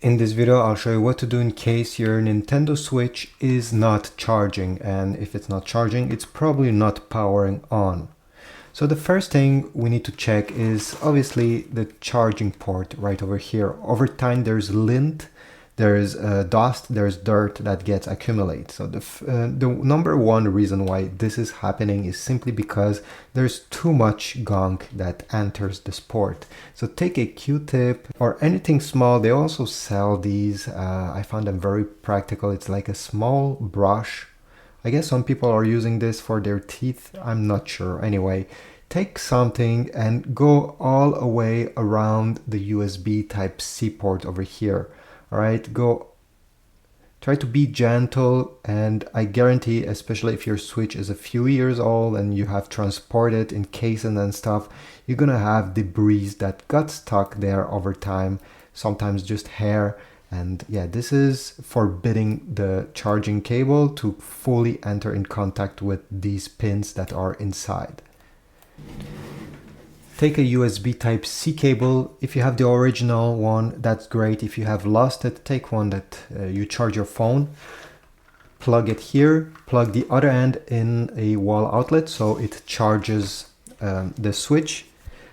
In this video, I'll show you what to do in case your Nintendo Switch is not charging, and if it's not charging, it's probably not powering on. So the first thing we need to check is obviously the charging port right over here. Over time, there's lint, there's dust, there's dirt that gets accumulated. So the number one reason why this is happening is simply because there's too much gunk that enters this port. So take a Q-tip or anything small. They also sell these. I found them very practical. It's like a small brush. I guess some people are using this for their teeth. I'm not sure. Anyway, take something and go all the way around the USB Type-C port over here. All right, try to be gentle, and I guarantee, especially if your Switch is a few years old and you have transported in cases and stuff, you're gonna have debris that got stuck there over time, sometimes just hair. And yeah, this is forbidding the charging cable to fully enter in contact with these pins that are inside. Take a USB Type-C cable. If you have the original one, that's great. If you have lost it, take one that you charge your phone. Plug it here, plug the other end in a wall outlet so it charges the Switch.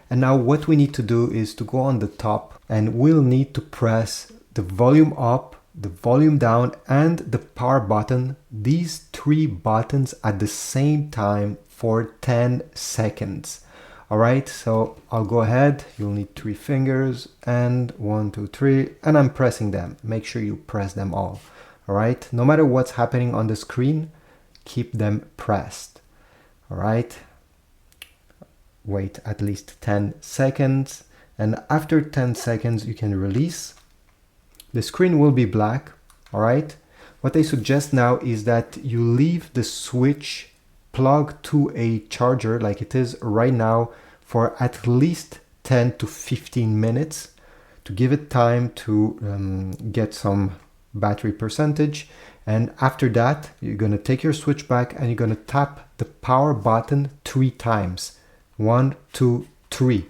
And now what we need to do is to go on the top, and we'll need to press the volume up, the volume down, and the power button, these three buttons at the same time for 10 seconds. All right, so I'll go ahead. You'll need 3 fingers, and 1, 2, 3, and I'm pressing them. Make sure you press them all. All right, no matter what's happening on the screen, keep them pressed. All right, wait at least 10 seconds, and after 10 seconds, you can release. The screen will be black. All right, what I suggest now is that you leave the Switch plug to a charger like it is right now for at least 10 to 15 minutes to give it time to get some battery percentage. And after that, you're going to take your Switch back and you're going to tap the power button 3 times. 1, 2, 3.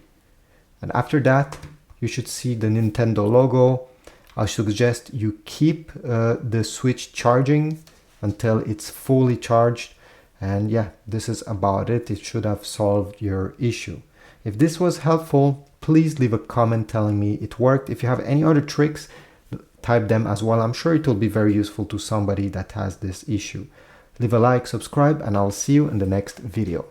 And after that, you should see the Nintendo logo. I suggest you keep the Switch charging until it's fully charged. And yeah, this is about it. It should have solved your issue. If this was helpful, please leave a comment telling me it worked. If you have any other tricks, type them as well. I'm sure it will be very useful to somebody that has this issue. Leave a like, subscribe, and I'll see you in the next video.